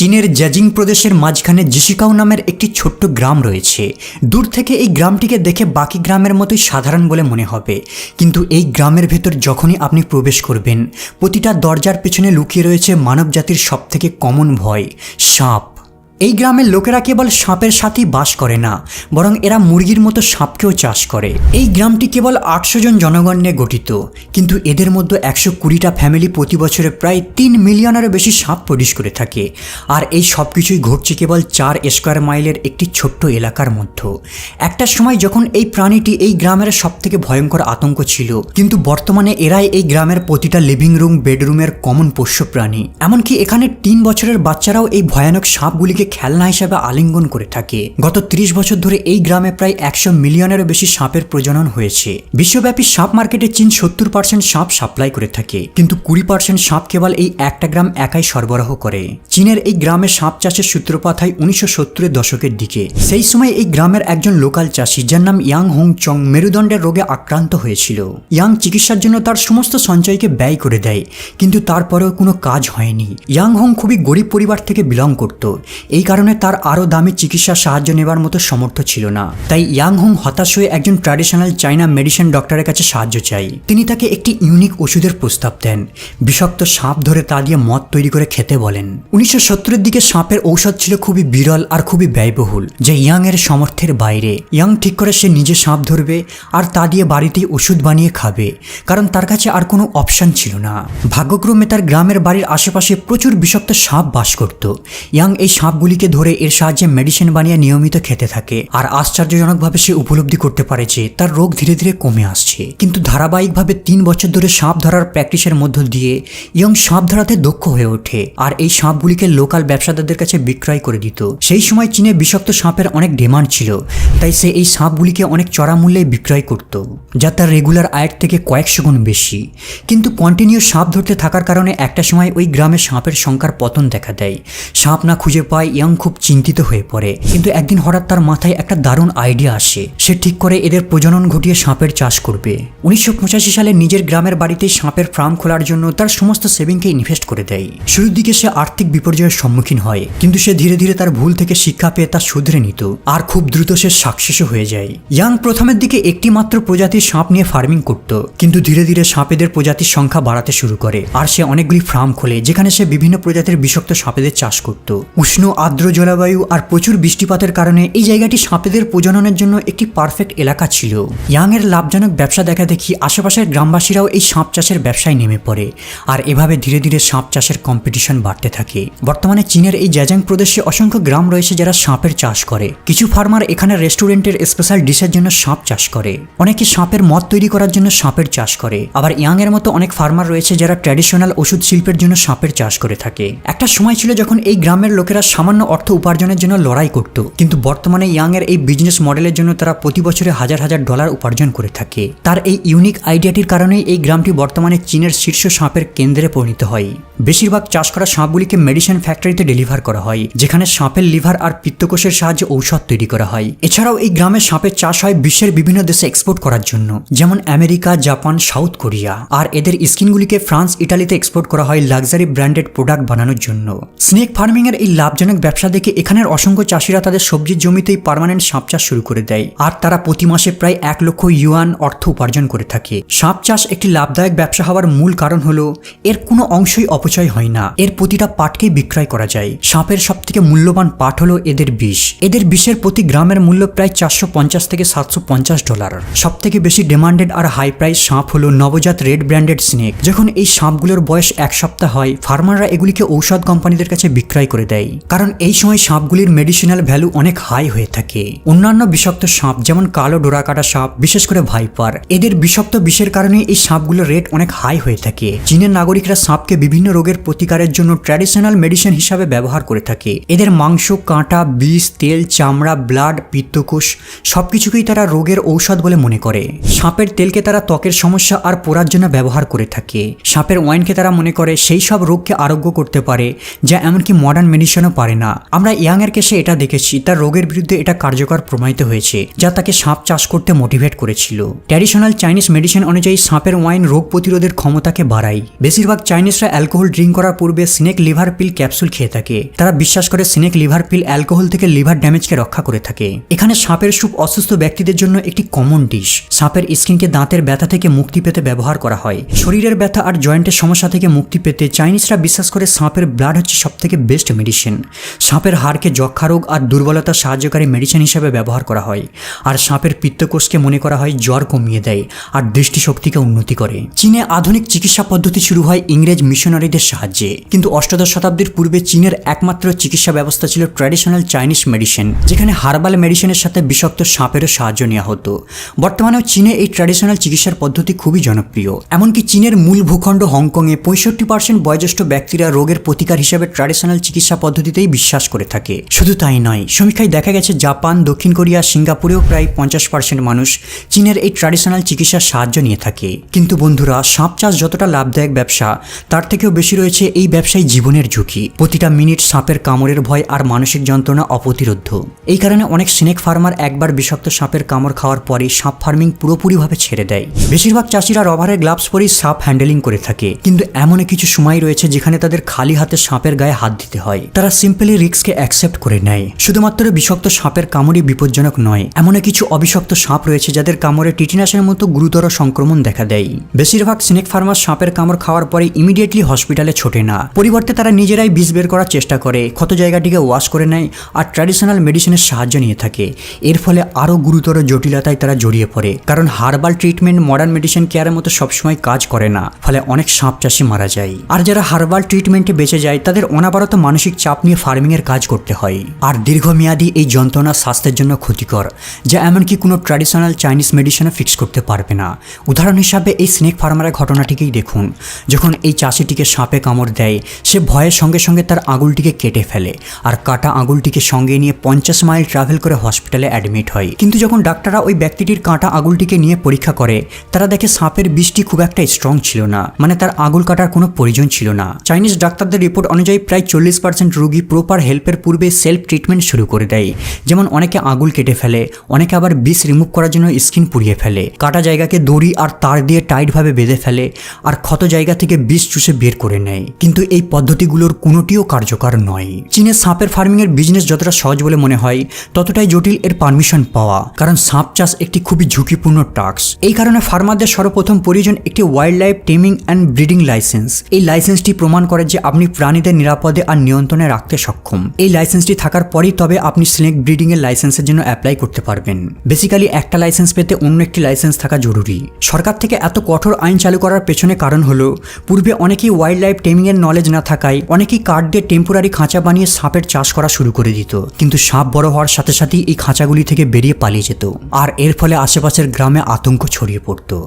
চীনের জেজিং প্রদেশের মাঝখানে জিশিকাও নামের একটি ছোট্ট গ্রাম রয়েছে। দূর থেকে এই গ্রামটিকে দেখে বাকি গ্রামের মতোই সাধারণ বলে মনে হবে, কিন্তু এই গ্রামের ভেতর যখনই আপনি প্রবেশ করবেন, প্রতিটা দরজার পেছনে লুকিয়ে রয়েছে মানবজাতির সবথেকে কমন ভয়, সাপ। এই গ্রামের লোকেরা কেবল সাপের সাথেই বাস করে না, বরং এরা মুরগির মতো সাপকেও চাষ করে। এই গ্রামটি কেবল 800 জন জনগণ নিয়ে গঠিত, কিন্তু এদের মধ্যে 120টা ফ্যামিলি প্রতি বছরে প্রায় 3 মিলিয়নেরও বেশি সাপ প্রডিউস করে থাকে। আর এই সব কিছুই ঘটছে কেবল 4 স্কোয়ার মাইলের একটি ছোট্ট এলাকার মধ্যে। একটা সময় যখন এই প্রাণীটি এই গ্রামের সবথেকে ভয়ঙ্কর আতঙ্ক ছিল, কিন্তু বর্তমানে এরাই এই গ্রামের প্রতিটা লিভিং রুম, বেডরুমের কমন পোষ্য প্রাণী। এমনকি এখানে 3 বছরের বাচ্চারাও এই ভয়ানক সাপগুলিকে খেলনা হিসেবে আলিঙ্গন করে থাকে। গত 30 বছর ধরে এই গ্রামে প্রায় 100 মিলিয়নেরও বেশি সাপের প্রজনন হয়েছে। বিশ্বব্যাপী সাপ মার্কেটে চীন 70% সাপ সাপ্লাই করে থাকে, কিন্তু 20% সাপ কেবল এই একটা গ্রাম একাই সরবরাহ করে। চীনের এই গ্রামে সাপ চাষের সূত্রপাত হয় 1970-এর দশকের দিকে। সেই সময় এই গ্রামের একজন লোকাল চাষি, যার নাম ইয়াং হোং চং, মেরুদণ্ডের রোগে আক্রান্ত হয়েছিল। ইয়াং চিকিৎসার জন্য তার সমস্ত সঞ্চয়কে ব্যয় করে দেয়, কিন্তু তারপরেও কোনো কাজ হয়নি। ইয়াং হোং খুবই গরিব পরিবার থেকে বিলং করত, এই কারণে তার আরও দামি চিকিৎসা সাহায্য নেবার মতো সামর্থ্য ছিল না। তাই ইয়াং হোং হতাশ হয়ে একজন ট্র্যাডিশনাল চাইনা মেডিসিন ডক্টরের কাছে সাহায্য চাই। তিনি তাকে একটি ইউনিক ওষুধের প্রস্তাব দেন। বিষাক্ত সাপ ধরে তা দিয়ে মদ তৈরি করে খেতে বলেন। 1970-এর দিকে সাপের ঔষধ ছিল খুবই বিরল আর খুবই ব্যয়বহুল, যা ইয়াং এর সামর্থ্যের বাইরে। ইয়াং ঠিক করে সে নিজে সাপ ধরবে আর তা দিয়ে বাড়িতেই ওষুধ বানিয়ে খাবে, কারণ তার কাছে আর কোনো অপশন ছিল না। ভাগ্যক্রমে তার গ্রামের বাড়ির আশেপাশে প্রচুর বিষাক্ত সাপ বাস করত। ইয়াং এই সাপগুলিকে ধরে এর সাহায্যে মেডিসিন বানিয়ে নিয়মিত খেতে থাকে, আর আশ্চর্যজনকভাবে সে উপলব্ধি করতে পারে যে তার রোগ ধীরে ধীরে কমে আসছে। কিন্তু ধারাবাহিকভাবে 3 বছর ধরে সাপ ধরার প্র্যাকটিসের মধ্য দিয়ে ইয়ং সাপ ধরাতে দক্ষ হয়ে ওঠে, আর এই সাপগুলিকে লোকাল ব্যবসাদারদের কাছে বিক্রয় করে দিত। সেই সময় চীনে বিষাক্ত সাপের অনেক ডিমান্ড ছিল, তাই সে এই সাপগুলিকে অনেক চড়া মূল্যে বিক্রয় করত, যা তার রেগুলার আয়ের থেকে কয়েকশো গুণ বেশি। কিন্তু কন্টিনিউ সাপ ধরতে থাকার কারণে একটা সময় ওই গ্রামে সাপের সংখ্যার পতন দেখা দেয়। সাপ না খুঁজে পায়, ইয়াং খুব চিন্তিত হয়ে পড়ে। কিন্তু একদিন হঠাৎ তার মাথায় একটা দারুণ আইডিয়া আসে। সে ঠিক করে এদের প্রজনন ঘটিয়ে সাপের চাষ করবে। 1985 সালে নিজের গ্রামের বাড়িতে সাপের ফার্ম খোলার জন্য তার সমস্ত সেভিংকে ইনভেস্ট করে দেয়। শুরুর দিকে সে আর্থিক বিপর্যয়ের সম্মুখীন হয়, কিন্তু সে ধীরে ধীরে তার ভুল থেকে শিক্ষা পেয়ে তা শুধরে নিত, আর খুব দ্রুত সে সাকসেসও হয়ে যায়। ইয়াং প্রথমের দিকে একটি মাত্র প্রজাতির সাপ নিয়ে ফার্মিং করত, কিন্তু ধীরে ধীরে সাপেদের প্রজাতির সংখ্যা বাড়াতে শুরু করে, আর সে অনেকগুলি ফার্ম খোলে যেখানে সে বিভিন্ন প্রজাতির বিষাক্ত সাপেদের চাষ করত। উষ্ণ আর্দ্র জলবায়ু আর প্রচুর বৃষ্টিপাতের কারণে এই জায়গাটি সাপেদের প্রজননের জন্য একটি পারফেক্ট এলাকা ছিল। ইয়াং এর লাভজনক ব্যবসা দেখা দেখি আশেপাশের গ্রামবাসীরাও এই সাপ চাষের ব্যবসায় নেমে পড়ে, আর এভাবে ধীরে ধীরে সাপ চাষের কম্পিটিশন বাড়তে থাকে। বর্তমানে চীনের এই জেজিং প্রদেশে অসংখ্য গ্রাম রয়েছে যারা সাপের চাষ করে। কিছু ফার্মার এখানে রেস্টুরেন্টের স্পেশাল ডিশের জন্য সাপ চাষ করে, অনেকে সাপের মদ তৈরি করার জন্য সাপের চাষ করে। আবার ইয়াং এর মতো অনেক ফার্মার রয়েছে যারা ট্র্যাডিশনাল ওষুধ শিল্পের জন্য সাপের চাষ করে থাকে। একটা সময় ছিল যখন এই গ্রামের লোকেরা সামান্য অর্থ উপার্জনের জন্য লড়াই করত, কিন্তু বর্তমানে ইয়াং এর এই বিজনেস মডেলের জন্য তারা প্রতি বছরে হাজার হাজার ডলার উপার্জন করে থাকে। তার এই ইউনিক আইডিয়াটির কারণেই এই গ্রামটি বর্তমানে চীনের শীর্ষ সাপের কেন্দ্রে পরিণত হয়। বেশিরভাগ চাষ করা সাপগুলিকে মেডিসিন ফ্যাক্টরিতে ডেলিভার করা হয়, যেখানে সাপের লিভার আর পিত্তকোষের সাহায্যে ঔষধ তৈরি করা হয়। এছাড়াও এই গ্রামে সাপের চাষ হয় বিশ্বের বিভিন্ন দেশে এক্সপোর্ট করার জন্য, যেমন আমেরিকা, জাপান, সাউথ কোরিয়া। আর এদের স্কিনগুলিকে ফ্রান্স, ইটালিতে এক্সপোর্ট করা হয় লাক্সারি ব্র্যান্ডেড প্রোডাক্ট বানানোর জন্য। স্নেক ফার্মিং এর এই লাভজনক ব্যবসা দেখে এখানের অসংখ্য চাষিরা তাদের সবজির জমিতেই পার্মানেন্ট সাপ চাষ শুরু করে দেয়, আর তারা প্রতি মাসে প্রায় 1 লক্ষ ইউয়ান অর্থ উপার্জন করে থাকে। সাপ চাষ একটি লাভদায়ক ব্যবসা হওয়ার মূল কারণ হলো এর কোনো অংশই অপচয় হয় না, এর প্রতিটা পাটকেই বিক্রয় করা যায়। সাপের সবথেকে মূল্যবান পাট হলো এদের বিষ। এদের বিষের প্রতি গ্রামের মূল্য প্রায় 450 থেকে 750 ডলার। সবথেকে বেশি ডিমান্ডেড আর হাই প্রাইস সাপ হলো নবজাত রেড ব্র্যান্ডেড স্নেক। যখন এই সাপগুলোর বয়স 1 সপ্তাহ হয়, ফার্মাররা এগুলিকে ঔষধ কোম্পানিদের কাছে বিক্রয় করে দেয়, কারণ এই সময় সাপগুলির মেডিসিনাল ভ্যালু অনেক হাই হয়ে থাকে। অন্যান্য বিষাক্ত সাপ যেমন কালো ডোরাকাটা সাপ, বিশেষ করে ভাইপার, এদের বিষাক্ত বিষের কারণে এই সাপগুলোর রেট অনেক হাই হয়ে থাকে। চীনের নাগরিকরা সাপকে বিভিন্ন রোগের প্রতিকারের জন্য ট্র্যাডিশনাল মেডিসিন হিসাবে ব্যবহার করে থাকে। এদের মাংস, কাঁটা, বিষ, তেল, চামড়া, ব্লাড, পিত্তকোষ সবকিছুকেই তারা রোগের ঔষধ বলে মনে করে। সাপের তেলকে তারা ত্বকের সমস্যা আর পোড়ার জন্য ব্যবহার করে থাকে। সাপের ওয়াইনকে তারা মনে করে সেই সব রোগকে আরোগ্য করতে পারে, যা এমনকি মডার্ন মেডিসিনও পারে না। না। আমরা ইয়াং এর কেসে এটা দেখেছি, তার রোগের বিরুদ্ধে এটা কার্যকর প্রমাণিত হয়েছে, যা তাকে সাপ চাষ করতে মোটিভেট করেছিল। ট্র্যাডিশনাল চাইনিজ মেডিসিন অনুযায়ী সাপের ওয়াইন রোগ প্রতিরোধের ক্ষমতাকে বাড়ায়। বেশিরভাগ চাইনিজরা অ্যালকোহল ড্রিঙ্ক করার পূর্বে স্নেক লিভার পিল ক্যাপসুল খেয়ে থাকে। তারা বিশ্বাস করে স্নেক লিভার পিল অ্যালকোহল থেকে লিভার ড্যামেজকে রক্ষা করে থাকে। এখানে সাপের স্যুপ অসুস্থ ব্যক্তিদের জন্য একটি কমন ডিশ। সাপের স্কিনকে দাঁতের ব্যথা থেকে মুক্তি পেতে ব্যবহার করা হয়। শরীরের ব্যথা আর জয়েন্টের সমস্যা থেকে মুক্তি পেতে চাইনিজরা বিশ্বাস করে সাপের ব্লাড হচ্ছে সবথেকে বেস্ট মেডিসিন। সাপের হাড়কে যক্ষা রোগ আর দুর্বলতা সাহায্যকারী মেডিসিন হিসেবে ব্যবহার করা হয়। আর সাপের পিত্তকোষকে মনে করা হয় জ্বর কমিয়ে দেয় আর দৃষ্টিশক্তিকে উন্নতি করে। চীনে আধুনিক চিকিৎসা পদ্ধতি শুরু হয় ইংরেজ মিশনারিদের সাহায্যে, কিন্তু অষ্টাদশ শতাব্দীর পূর্বে চীনের একমাত্র চিকিৎসা ব্যবস্থা ছিল ট্র্যাডিশনাল চাইনিজ মেডিসিন, যেখানে হার্বাল মেডিসিনের সাথে বিষাক্ত সাপেরও সাহায্য নেওয়া হতো। বর্তমানেও চীনে এই ট্র্যাডিশনাল চিকিৎসার পদ্ধতি খুবই জনপ্রিয়। এমনকি চীনের মূল ভূখণ্ড হংকংয়ে 65% বয়োজ্যেষ্ঠ ব্যক্তিরা রোগের প্রতিকার হিসেবে ট্র্যাডিশনাল চিকিৎসা পদ্ধতিতেই বিশ্বাস করে থাকে। শুধু তাই নয়, সমীক্ষায় দেখা গেছে জাপান, দক্ষিণ কোরিয়া, সিঙ্গাপুরেও প্রায় 50% মানুষ চীনের এই ট্র্যাডিশনাল চিকিৎসার সাহায্য নিয়ে থাকে। কিন্তু বন্ধুরা, সাপ চাষ যতটা লাভদায়ক ব্যবসা, তার থেকেও বেশি রয়েছে এই ব্যবসায় জীবনের ঝুঁকি। প্রতিটা মিনিট সাপের কামড়ের ভয় আর মানসিক যন্ত্রণা অপ্রতিরোধ্য। এই কারণে অনেক স্নেক ফার্মার একবার বিষাক্ত সাপের কামড় খাওয়ার পরই সাপ ফার্মিং পুরোপুরিভাবে ছেড়ে দেয়। বেশিরভাগ চাষিরা রবারের গ্লাভস পরেই সাপ হ্যান্ডেলিং করে থাকে, কিন্তু এমন কিছু সময় রয়েছে যেখানে তাদের খালি হাতে সাপের গায়ে হাত দিতে হয়। তারা সিম্পলি রিস্ককে অ্যাকসেপ্ট করে নেয়। শুধুমাত্র বিষাক্ত সাপের কামড়ই বিপজ্জনক নয়, এমন কিছু অবিষাক্ত সাপ রয়েছে যাদের কামড়ে টিটেনাসের মতো গুরুতর সংক্রমণ দেখা দেয়। বেশিরভাগ স্নেক ফার্মার সাপের কামড় খাওয়ার পরে ইমিডিয়েটলি হসপিটালে ছোটে না। পরিবর্তে তারা নিজেরাই বিষ বের করার চেষ্টা করে, ক্ষত জায়গাটিকে ওয়াশ করে নেয় আর ট্র্যাডিশনাল মেডিসিনের সাহায্য নিয়ে থাকে। এর ফলে আরও গুরুতর জটিলতায় তারা জড়িয়ে পড়ে, কারণ হার্বাল ট্রিটমেন্ট মডার্ন মেডিসিন কেয়ারের মতো সবসময় কাজ করে না। ফলে অনেক সাপ চাষি মারা যায়। আর যারা হার্বাল ট্রিটমেন্টে বেঁচে যায়, তাদের অনাবরত মানসিক চাপ নিয়ে ফার্মিংয়ের কাজ করতে হয়। আর দীর্ঘমেয়াদী এই যন্ত্রণা স্বাস্থ্যের জন্য ক্ষতিকর, যা এমনকি কোনো ট্র্যাডিশনাল চাইনিজ মেডিসিনও ফিক্স করতে পারবে না। উদাহরণ হিসাবে এই স্নেক ফার্মারের ঘটনাটিকেই দেখুন। যখন এই চাষিটিকে সাপে কামড় দেয়, সে ভয়ের সঙ্গে সঙ্গে তার আঙুলটিকে কেটে ফেলে আর কাটা আঙুলটিকে সঙ্গে নিয়ে 50 মাইল ট্রাভেল করে হসপিটালে অ্যাডমিট হয়। কিন্তু যখন ডাক্তাররা ওই ব্যক্তিটির কাটা আঙুলটিকে নিয়ে পরীক্ষা করে, তারা দেখে সাপের বিষটি খুব একটা স্ট্রং ছিল না, মানে তার আঙুল কাটার কোনো প্রয়োজন ছিল না। চাইনিজ ডাক্তারদের রিপোর্ট অনুযায়ী প্রায় 40% রোগী প্রপার হেল্পের পূর্বে সেলফ ট্রিটমেন্ট শুরু করে দেয়। যেমন অনেকে আঙুল কেটে ফেলে, অনেকে আবার বিষ রিমুভ করার জন্য স্কিন পুড়িয়ে ফেলে, কাটা জায়গাকে দড়ি আর তার দিয়ে টাইটভাবে বেঁধে ফেলে আর ক্ষত জায়গা থেকে বিষ চুষে বের করে নেয়। কিন্তু এই পদ্ধতিগুলোর কোনোটিও কার্যকর নয়। চীনে সাপের ফার্মিংয়ের বিজনেস যতটা সহজ বলে মনে হয়, ততটাই জটিল এর পারমিশন পাওয়া, কারণ সাপ চাষ একটি খুবই ঝুঁকিপূর্ণ টাস্ক। এই কারণে ফার্মারদের সর্বপ্রথম প্রয়োজন একটি wild life taming and breeding licence. এই লাইসেন্সটি প্রমাণ করে যে আপনি প্রাণীদের নিরাপদে আর নিয়ন্ত্রণে রাখতে সক্ষম। এই লাইসেন্সটি থাকার পরেই তবে আপনি স্নেক ব্রিডিং এর লাইসেন্সের জন্য অ্যাপ্লাই করতে পারবেন। বেসিক্যালি একটা লাইসেন্স পেতে অন্য একটি লাইসেন্স থাকা জরুরি। সরকার থেকে এত কঠোর আইন চালু করার পেছনে কারণ হলো, পূর্বে অনেকেই ওয়াইল্ড লাইফ টেমিং এর নলেজ না থাকায় অনেকেই কাঠ দিয়ে টেম্পোরারি খাঁচা বানিয়ে সাপের চাষ করা শুরু করে দিত। কিন্তু সাপ বড় হওয়ার সাথে সাথেই এই খাঁচাগুলি থেকে বেরিয়ে পালিয়ে যেত, আর এর ফলে আশেপাশের গ্রামে আতঙ্ক ছড়িয়ে পড়তো।